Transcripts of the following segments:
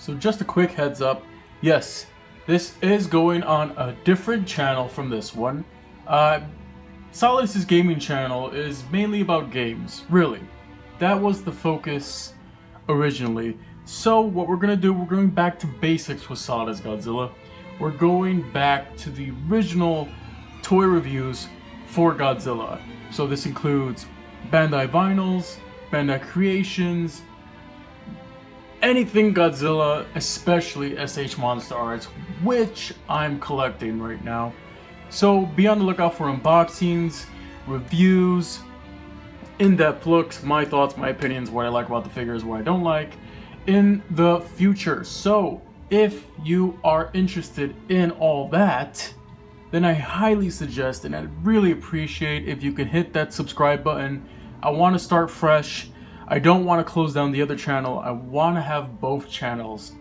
So just a quick heads up, yes, this is going on a different channel from this one. Solidus's gaming channel is mainly about games, really. That was the focus originally. So what we're gonna do, we're going back to basics with Solidus Godzilla. We're going back to the original toy reviews for Godzilla. So this includes Bandai vinyls, Bandai creations, anything Godzilla, especially SH Monster Arts, which I'm collecting right now. So be on the lookout for unboxings, reviews, in-depth looks, my thoughts, my opinions, what I like about the figures, what I don't like, in the future. So if you are interested in all that, then I highly suggest and I'd really appreciate if you could hit that subscribe button. I want to start fresh. I don't want to close down the other channel. I want to have both channels.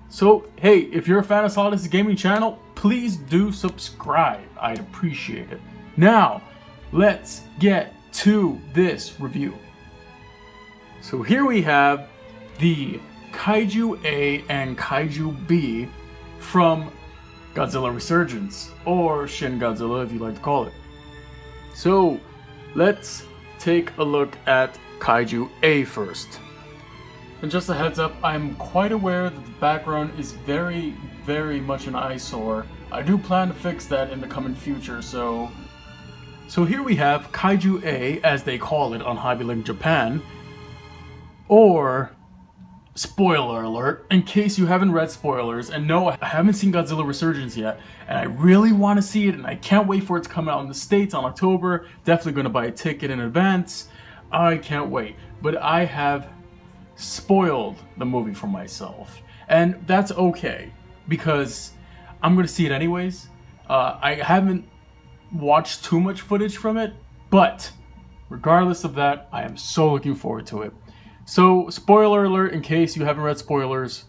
So, hey, if you're a fan of Solidus Gaming channel, please do subscribe. I'd appreciate it. Now, let's get to this review. So here we have the Kaiju A and Kaiju B from Godzilla Resurgence, or Shin Godzilla if you like to call it. So, let's take a look at Kaiju A first. And just a heads up, I'm quite aware that the background is very, very much an eyesore. I do plan to fix that in the coming future, so here we have Kaiju A, as they call it on Hobby Link Japan, or, spoiler alert, in case you haven't read spoilers, and no, I haven't seen Godzilla Resurgence yet, and I really want to see it, and I can't wait for it to come out in the States on October. Definitely going to buy a ticket in advance. I can't wait. But I have spoiled the movie for myself, and that's okay, because I'm going to see it anyways. I haven't watched too much footage from it, but regardless of that, I am so looking forward to it. So, spoiler alert, in case you haven't read spoilers,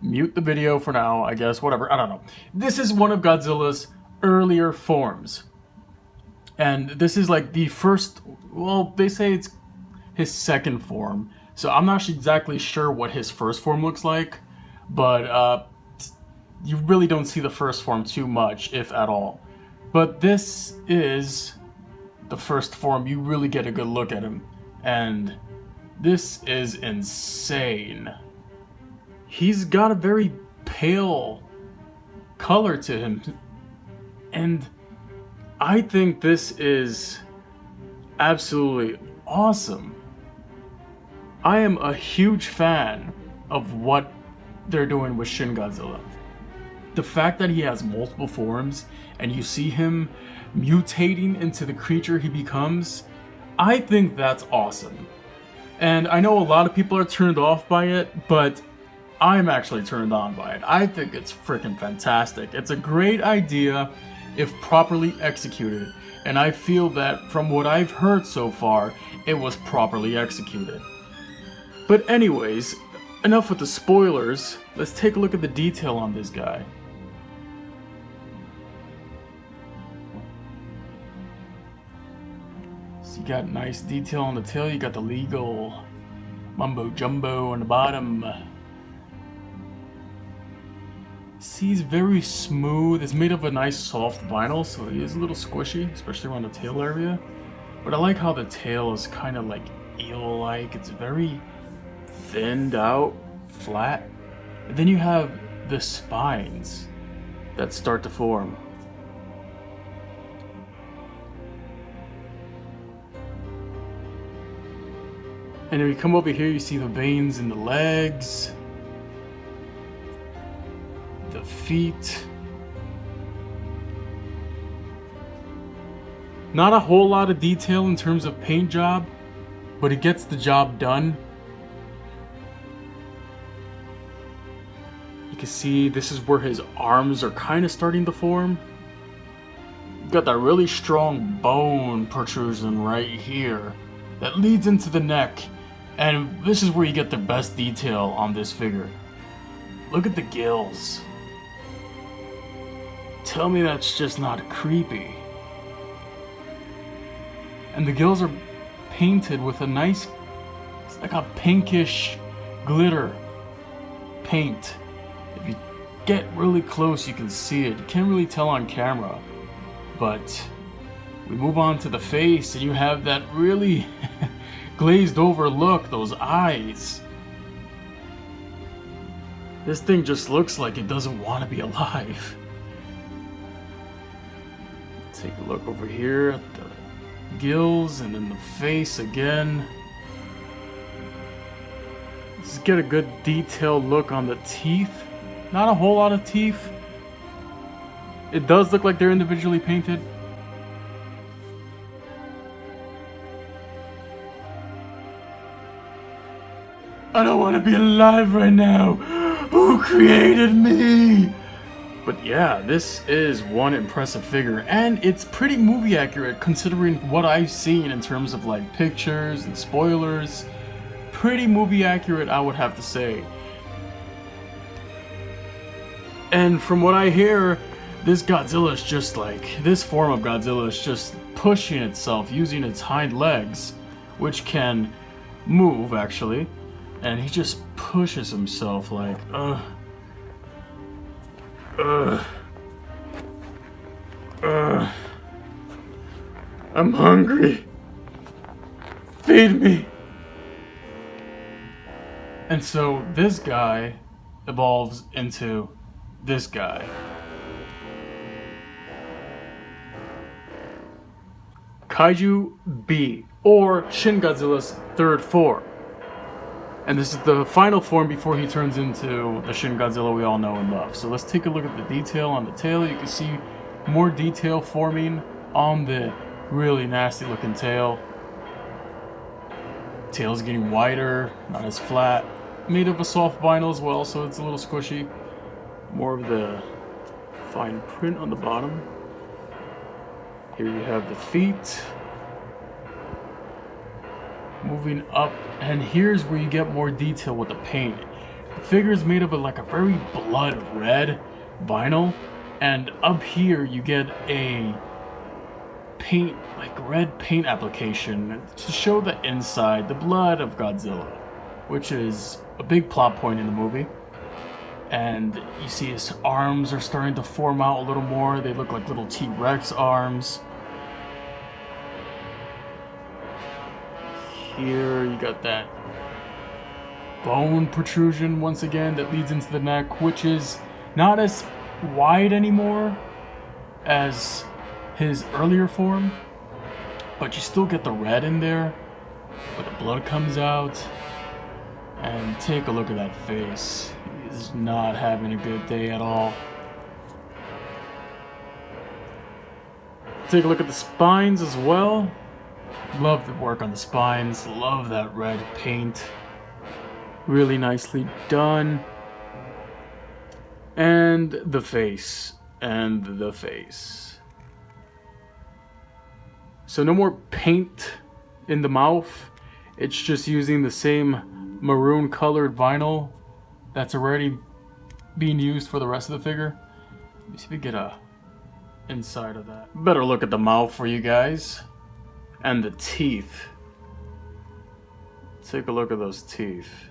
mute the video for now, I guess, whatever, I don't know. This is one of Godzilla's earlier forms. And this is like the first, well, they say it's his second form. So I'm not exactly sure what his first form looks like, but you really don't see the first form too much, if at all. But this is the first form. You really get a good look at him. And this is insane. He's got a very pale color to him. And I think this is absolutely awesome. I am a huge fan of what they're doing with Shin Godzilla. The fact that he has multiple forms and you see him mutating into the creature he becomes, I think that's awesome. And I know a lot of people are turned off by it, but I'm actually turned on by it. I think it's freaking fantastic. It's a great idea if properly executed, and I feel that from what I've heard so far, it was properly executed. But anyways, enough with the spoilers. Let's take a look at the detail on this guy. So you got nice detail on the tail, you got the legal mumbo jumbo on the bottom. See, he's very smooth. It's made of a nice soft vinyl, so he is a little squishy, especially around the tail area. But I like how the tail is kind of like eel-like. It's very thinned out, flat. And then you have the spines that start to form. And if you come over here, you see the veins in the legs, the feet. Not a whole lot of detail in terms of paint job, but it gets the job done. You can see this is where his arms are kind of starting to form. You've got that really strong bone protrusion right here that leads into the neck. And this is where you get the best detail on this figure. Look at the gills. Tell me that's just not creepy. And the gills are painted with a nice, it's like a pinkish glitter paint. If you get really close, you can see it. You can't really tell on camera. But we move on to the face, and you have that really glazed over look, those eyes. This thing just looks like it doesn't want to be alive. Take a look over here at the gills and then the face again. Let's get a good detailed look on the teeth. Not a whole lot of teeth. It does look like they're individually painted. I don't want to be alive right now. Who created me? But yeah, this is one impressive figure, and it's pretty movie accurate considering what I've seen in terms of like pictures and spoilers. Pretty movie accurate, I would have to say. And from what I hear, this Godzilla is just like, this form of Godzilla is just pushing itself using its hind legs, which can move actually. And he just pushes himself like, I'm hungry. Feed me. And so this guy evolves into this guy. Kaiju B, or Shin Godzilla's third form. And this is the final form before he turns into the Shin Godzilla we all know and love. So let's take a look at the detail on the tail. You can see more detail forming on the really nasty looking tail. Tail's getting wider, not as flat. Made of a soft vinyl as well, so it's a little squishy. More of the fine print on the bottom. Here you have the feet. Moving up, and here's where you get more detail with the paint. The figure is made of like a very blood red vinyl, and up here you get a paint, like red paint application to show the inside, the blood of Godzilla, which is a big plot point in the movie. And you see his arms are starting to form out a little more. They look like little T-Rex arms. Here you got that bone protrusion once again that leads into the neck, which is not as wide anymore as his earlier form, but you still get the red in there, but the blood comes out. And take a look at that face. He's not having a good day at all. Take a look at the spines as well. Love the work on the spines. Love that red paint. Really nicely done. And the face. And the face. So no more paint in the mouth. It's just using the same maroon colored vinyl that's already being used for the rest of the figure. Let me see if we get a inside of that. Better look at the mouth for you guys. And the teeth. Take a look at those teeth.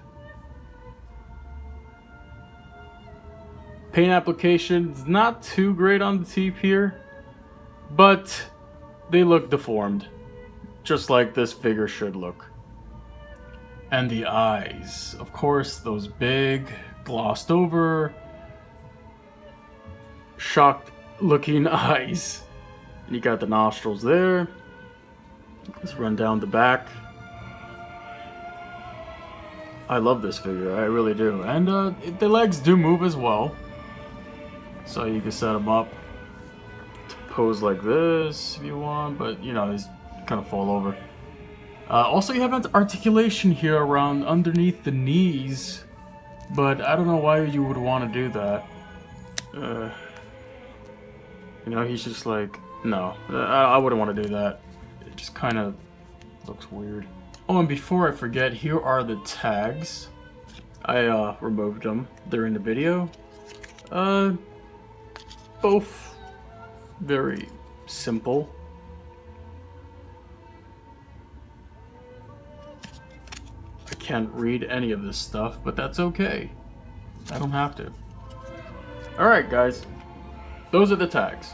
Paint application is not too great on the teeth here, but they look deformed, just like this figure should look. And the eyes, of course, those big, glossed over, shocked looking eyes. And you got the nostrils there. Let's run down the back. I love this figure, I really do. And the legs do move as well. So you can set them up to pose like this if you want, but you know, he's kind of fall over. Also, you have an articulation here around underneath the knees, but I don't know why you would want to do that. You know, he's just like, no, I wouldn't want to do that. It just kind of looks weird. Oh, and before I forget, here are the tags. I removed them during the video. Both very simple. I can't read any of this stuff, but that's okay. I don't have to. Alright guys, those are the tags.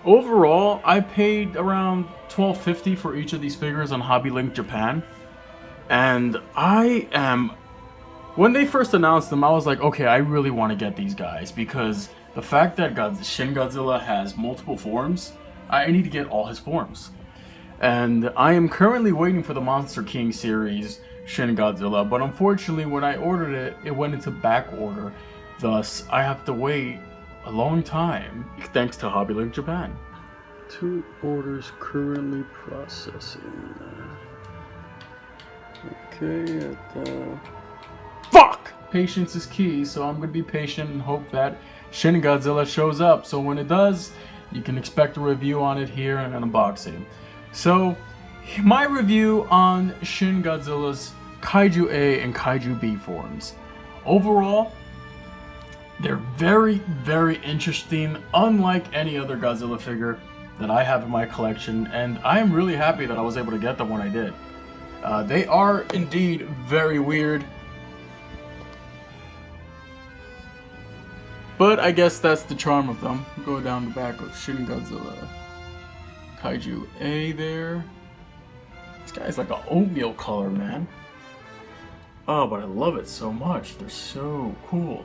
Overall, I paid around $12.50 for each of these figures on Hobby Link Japan. And when they first announced them, I was like, okay, I really want to get these guys, because the fact that Shin Godzilla has multiple forms, I need to get all his forms. And I am currently waiting for the Monster King series Shin Godzilla, but unfortunately when I ordered it, it went into back order. Thus, I have to wait a long time, thanks to Hobby Link Japan. 2 orders currently processing. Okay, fuck! Patience is key, so I'm gonna be patient and hope that Shin Godzilla shows up. So when it does, you can expect a review on it here and an unboxing. So, my review on Shin Godzilla's Kaiju A and Kaiju B forms. Overall, they're very, very interesting, unlike any other Godzilla figure that I have in my collection, and I am really happy that I was able to get them when I did. They are indeed very weird, but I guess that's the charm of them. Go down the back of Shin Godzilla. Kaiju A there. This guy's like an oatmeal color, man. Oh, but I love it so much. They're so cool.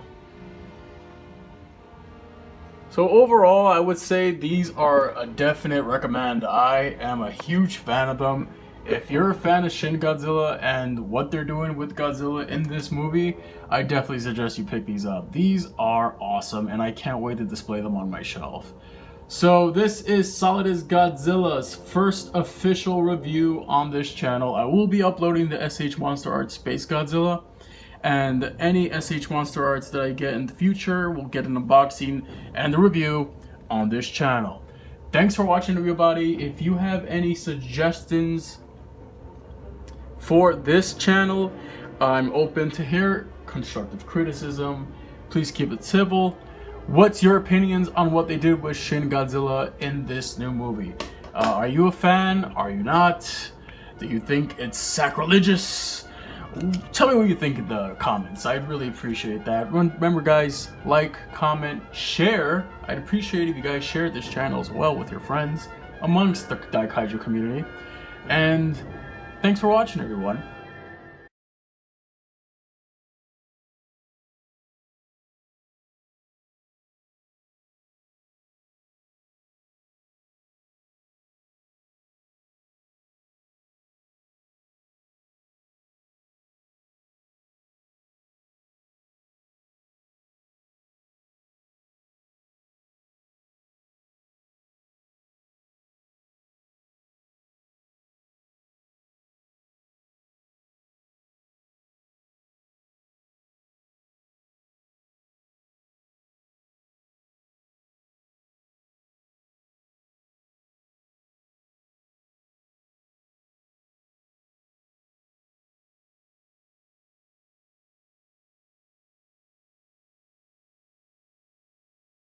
So overall, I would say these are a definite recommend. I am a huge fan of them. If you're a fan of Shin Godzilla and what they're doing with Godzilla in this movie, I definitely suggest you pick these up. These are awesome, and I can't wait to display them on my shelf. So this is Solid as Godzilla's first official review on this channel. I will be uploading the SH Monster Arts Space Godzilla, and any SH Monster Arts that I get in the future will get an unboxing and a review on this channel. Thanks for watching, everybody. If you have any suggestions for this channel, I'm open to hear constructive criticism. Please keep it civil. What's your opinions on what they did with Shin Godzilla in this new movie? Are you a fan? Are you not? Do you think it's sacrilegious? Tell me what you think in the comments. I'd really appreciate that. Remember guys, like, comment, share. I'd appreciate if you guys shared this channel as well with your friends amongst the Daikaiju community. And thanks for watching, everyone.